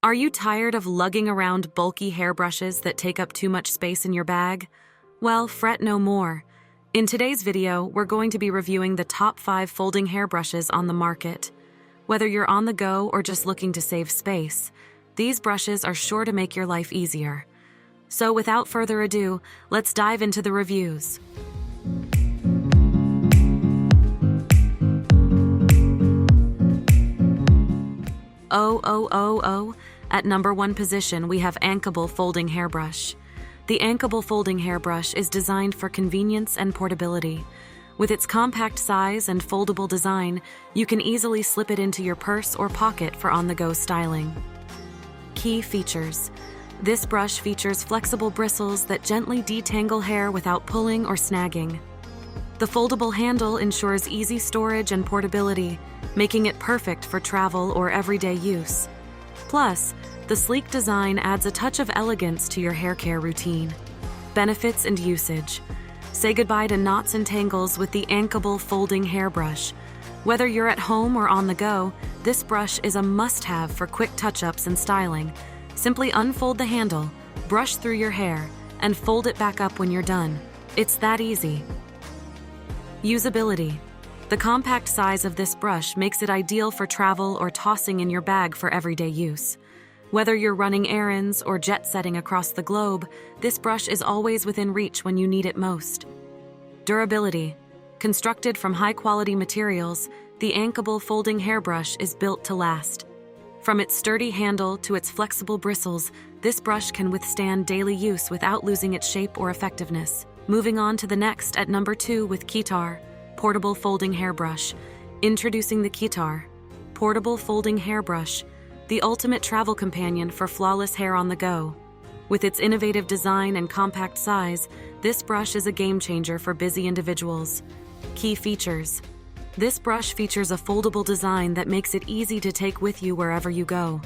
Are you tired of lugging around bulky hairbrushes that take up too much space in your bag? Well, fret no more. In today's video, we're going to be reviewing the top 5 folding hairbrushes on the market. Whether you're on the go or just looking to save space, these brushes are sure to make your life easier. So without further ado, let's dive into the reviews. At number 1 position, we have Anker folding hairbrush. The Anker folding hairbrush is designed for convenience and portability. With its compact size and foldable design, you can easily slip it into your purse or pocket for on-the-go styling. Key features. This brush features flexible bristles that gently detangle hair without pulling or snagging. The foldable handle ensures easy storage and portability, making it perfect for travel or everyday use. Plus, the sleek design adds a touch of elegance to your hair care routine. Benefits and usage. Say goodbye to knots and tangles with the Anker folding hairbrush. Whether you're at home or on the go, this brush is a must-have for quick touch-ups and styling. Simply unfold the handle, brush through your hair, and fold it back up when you're done. It's that easy. Usability. The compact size of this brush makes it ideal for travel or tossing in your bag for everyday use. Whether you're running errands or jet-setting across the globe, this brush is always within reach when you need it most. Durability. Constructed from high-quality materials, the Anker folding hairbrush is built to last. From its sturdy handle to its flexible bristles, this brush can withstand daily use without losing its shape or effectiveness. Moving on to the next at number 2 with KEAR, portable folding hairbrush. Introducing the KEAR, portable folding hairbrush, the ultimate travel companion for flawless hair on the go. With its innovative design and compact size, this brush is a game changer for busy individuals. Key features. This brush features a foldable design that makes it easy to take with you wherever you go.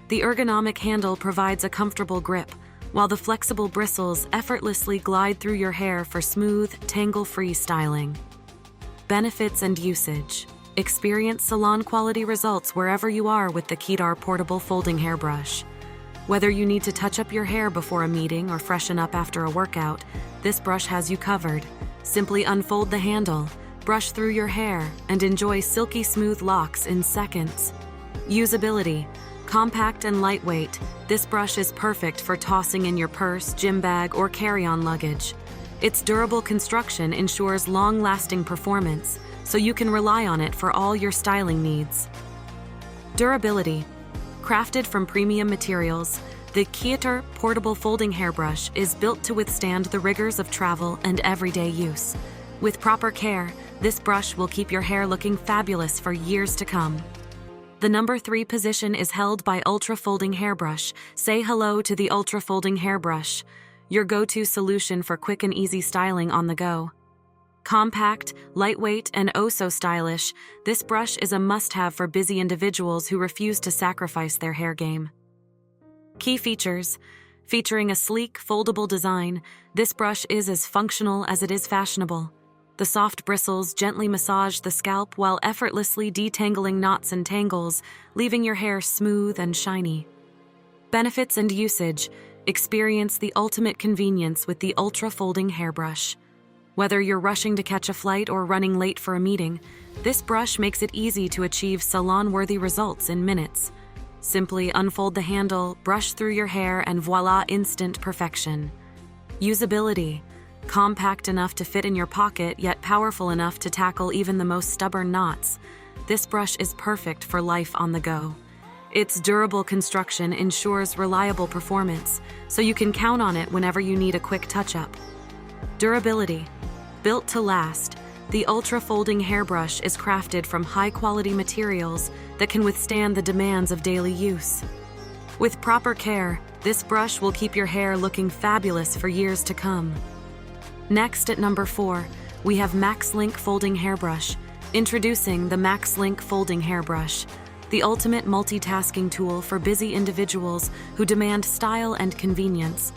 The ergonomic handle provides a comfortable grip, while the flexible bristles effortlessly glide through your hair for smooth, tangle-free styling. Benefits and usage. Experience salon-quality results wherever you are with the KEAR portable folding hairbrush. Whether you need to touch up your hair before a meeting or freshen up after a workout, this brush has you covered. Simply unfold the handle, brush through your hair, and enjoy silky smooth locks in seconds. Usability. Compact and lightweight, this brush is perfect for tossing in your purse, gym bag, or carry-on luggage. Its durable construction ensures long-lasting performance, so you can rely on it for all your styling needs. Durability. Crafted from premium materials, the KEAR portable folding hairbrush is built to withstand the rigors of travel and everyday use. With proper care, this brush will keep your hair looking fabulous for years to come. The number 3 position is held by Ultra Folding Hairbrush. Say hello to the Ultra Folding Hairbrush, your go-to solution for quick and easy styling on the go. Compact, lightweight, and oh so stylish, this brush is a must-have for busy individuals who refuse to sacrifice their hair game. Key features. Featuring a sleek, foldable design, this brush is as functional as it is fashionable. The soft bristles gently massage the scalp while effortlessly detangling knots and tangles, leaving your hair smooth and shiny. Benefits and usage. Experience the ultimate convenience with the Ultra Folding Hairbrush. Whether you're rushing to catch a flight or running late for a meeting, this brush makes it easy to achieve salon-worthy results in minutes. Simply unfold the handle, brush through your hair, and voila, instant perfection. Usability. Compact enough to fit in your pocket, yet powerful enough to tackle even the most stubborn knots. This brush is perfect for life on the go. Its durable construction ensures reliable performance, so you can count on it whenever you need a quick touch-up. Durability. Built to last, the Ultra Folding Hairbrush is crafted from high-quality materials that can withstand the demands of daily use. With proper care, this brush will keep your hair looking fabulous for years to come. Next, at number 4, we have Maxlink Folding Hairbrush. Introducing the Maxlink Folding Hairbrush, the ultimate multitasking tool for busy individuals who demand style and convenience.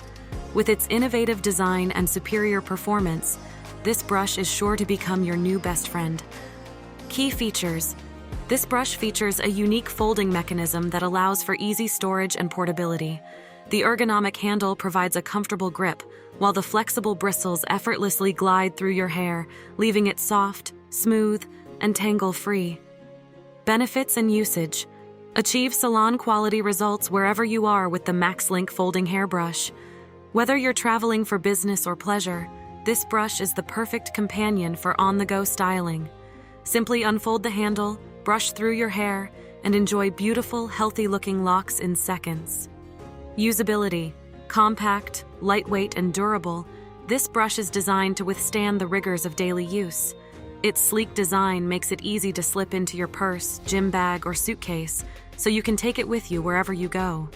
With its innovative design and superior performance, this brush is sure to become your new best friend. Key features. This brush features a unique folding mechanism that allows for easy storage and portability. The ergonomic handle provides a comfortable grip, while the flexible bristles effortlessly glide through your hair, leaving it soft, smooth, and tangle-free. Benefits and usage. Achieve salon-quality results wherever you are with the Maxlink folding hairbrush. Whether you're traveling for business or pleasure, this brush is the perfect companion for on-the-go styling. Simply unfold the handle, brush through your hair, and enjoy beautiful, healthy-looking locks in seconds. Usability. Compact, lightweight, and durable, this brush is designed to withstand the rigors of daily use. Its sleek design makes it easy to slip into your purse, gym bag, or suitcase, so you can take it with you wherever you go.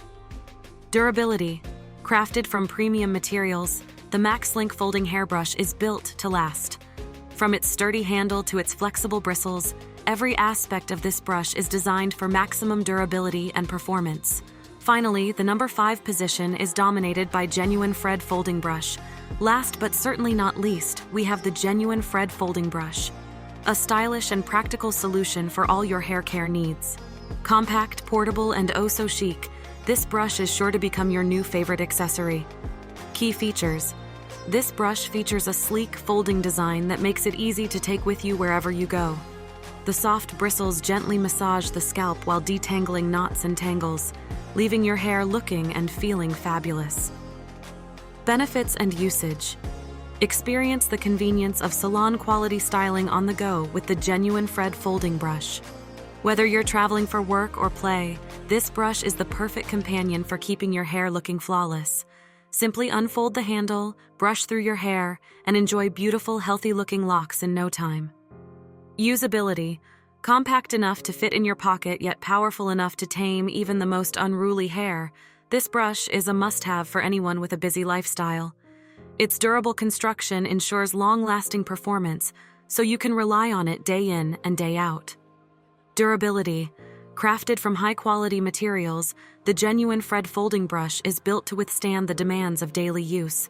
Durability. Crafted from premium materials, the Maxlink folding hairbrush is built to last. From its sturdy handle to its flexible bristles, every aspect of this brush is designed for maximum durability and performance. Finally, the number 5 position is dominated by Genuine Fred Folding Brush. Last but certainly not least, we have the Genuine Fred Folding Brush, a stylish and practical solution for all your hair care needs. Compact, portable, and oh so chic, this brush is sure to become your new favorite accessory. Key features. This brush features a sleek folding design that makes it easy to take with you wherever you go. The soft bristles gently massage the scalp while detangling knots and tangles, leaving your hair looking and feeling fabulous. Benefits and usage. Experience the convenience of salon-quality styling on the go with the Genuine Fred Folding Brush. Whether you're traveling for work or play, this brush is the perfect companion for keeping your hair looking flawless. Simply unfold the handle, brush through your hair, and enjoy beautiful, healthy-looking locks in no time. Usability. Compact enough to fit in your pocket yet powerful enough to tame even the most unruly hair, this brush is a must-have for anyone with a busy lifestyle. Its durable construction ensures long-lasting performance, so you can rely on it day in and day out. Durability. Crafted from high-quality materials, the Genuine Fred Folding Brush is built to withstand the demands of daily use.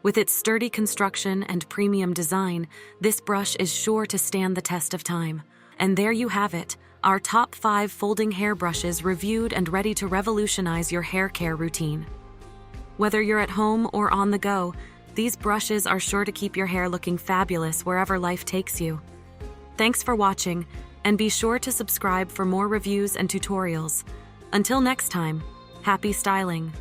With its sturdy construction and premium design, this brush is sure to stand the test of time. And there you have it, our top 5 folding hairbrushes reviewed and ready to revolutionize your hair care routine. Whether you're at home or on the go, these brushes are sure to keep your hair looking fabulous wherever life takes you. Thanks for watching, and be sure to subscribe for more reviews and tutorials. Until next time, happy styling!